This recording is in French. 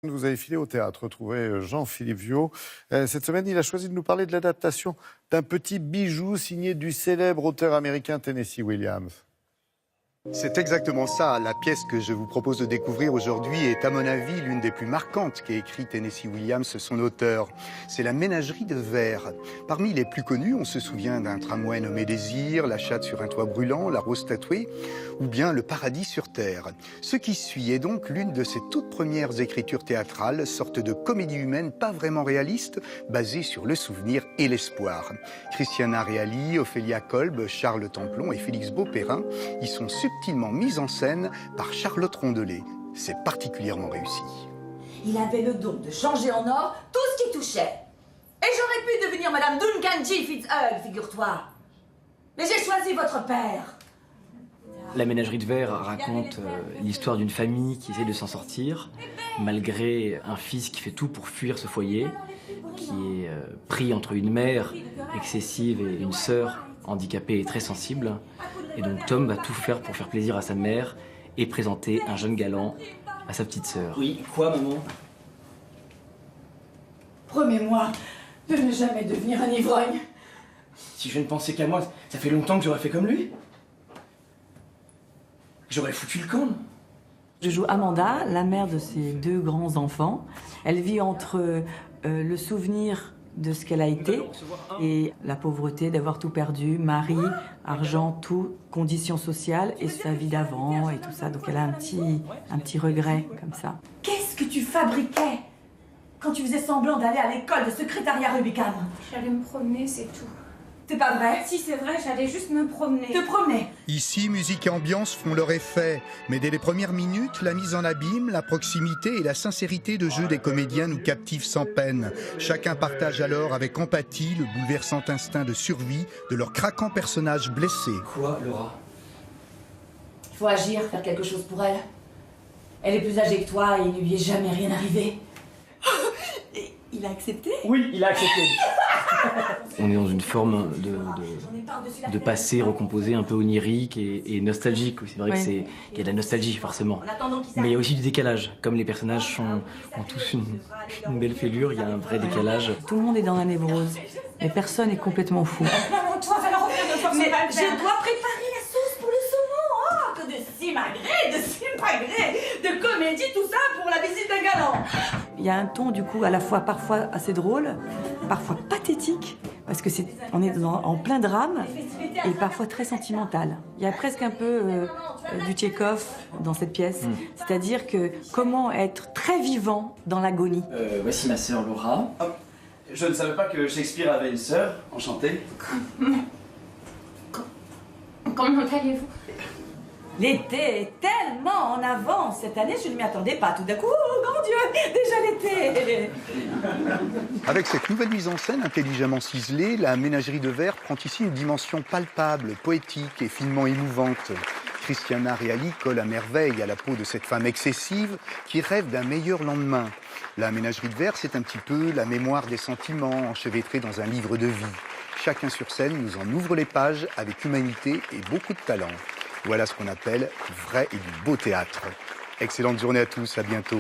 Vous avez filé au théâtre, retrouvé Jean-Philippe Viau. Cette semaine, il a choisi de nous parler de l'adaptation d'un petit bijou signé du célèbre auteur américain Tennessee Williams. C'est exactement ça. La pièce que je vous propose de découvrir aujourd'hui est, à mon avis, l'une des plus marquantes qu'ait écrit Tennessee Williams, son auteur. C'est La Ménagerie de verre. Parmi les plus connus, on se souvient d'un tramway nommé Désir, La chatte sur un toit brûlant, La rose tatouée, ou bien Le paradis sur terre. Ce qui suit est donc l'une de ses toutes premières écritures théâtrales, sorte de comédie humaine pas vraiment réaliste, basée sur le souvenir et l'espoir. Christiana Reali, Ophélia Kolb, Charles Templon et Félix Beauperrin y sont subtilement mise en scène par Charlotte Rondelet. C'est particulièrement réussi. Il avait le don de changer en or tout ce qui touchait. Et j'aurais pu devenir Madame Duncan G. Fitzhugh, figure-toi. Mais j'ai choisi votre père. La Ménagerie de verre raconte l'histoire d'une famille qui essaie de s'en sortir, malgré un fils qui fait tout pour fuir ce foyer, qui est pris entre une mère excessive et une sœur handicapée et très sensible. Et donc Tom va tout faire pour faire plaisir à sa mère et présenter un jeune galant à sa petite sœur. Oui, quoi maman? Promets-moi de ne jamais devenir un ivrogne. Si je ne pensais qu'à moi, ça fait longtemps que j'aurais fait comme lui. J'aurais foutu le camp. Je joue Amanda, la mère de ses deux grands enfants. Elle vit entre le souvenir de ce qu'elle a été et la pauvreté d'avoir tout perdu, mari, argent, tout, conditions sociales et sa vie d'avant et tout ça. Donc elle a un petit regret comme ça. Qu'est-ce que tu fabriquais quand tu faisais semblant d'aller à l'école de secrétariat Rubicam? J'allais me promener, c'est tout. C'est pas vrai? Si, c'est vrai, j'allais juste me promener. Te promener? Ici, musique et ambiance font leur effet. Mais dès les premières minutes, la mise en abîme, la proximité et la sincérité de jeu des comédiens nous captivent sans peine. Chacun partage alors avec empathie le bouleversant instinct de survie de leur craquant personnage blessé. Quoi, Laura? Il faut agir, faire quelque chose pour elle. Elle est plus âgée que toi et il ne lui est jamais rien arrivé. Il a accepté? Oui, il a accepté. On est dans une forme de passé recomposé un peu onirique et nostalgique. C'est vrai qu'il y a de la nostalgie forcément. Mais il y a aussi du décalage. Comme les personnages ont tous une belle fêlure, il y a un vrai décalage. Tout le monde est dans la névrose, mais personne n'est complètement fou. Maman, toi, va leur offrir de force. Mais je dois préparer la sauce pour le saumon. Oh, que de simagrée, de comédie, tout ça pour la visite d'un galant. Il y a un ton du coup à la fois parfois assez drôle, parfois pathétique, parce que on est en plein drame et parfois très sentimental. Il y a presque un peu du Tchekhov dans cette pièce, c'est-à-dire que comment être très vivant dans l'agonie. Voici ma sœur Laura. Je ne savais pas que Shakespeare avait une sœur. Enchanté. Comment allez-vous? L'été est tellement en avance cette année, je ne m'y attendais pas. Tout d'un coup, oh grand Dieu, déjà l'été. Avec cette nouvelle mise en scène intelligemment ciselée, la Ménagerie de verre prend ici une dimension palpable, poétique et finement émouvante. Christiana Reali colle à merveille à la peau de cette femme excessive qui rêve d'un meilleur lendemain. La Ménagerie de verre, c'est un petit peu la mémoire des sentiments enchevêtrés dans un livre de vie. Chacun sur scène nous en ouvre les pages avec humanité et beaucoup de talent. Voilà ce qu'on appelle vrai et du beau théâtre. Excellente journée à tous, à bientôt.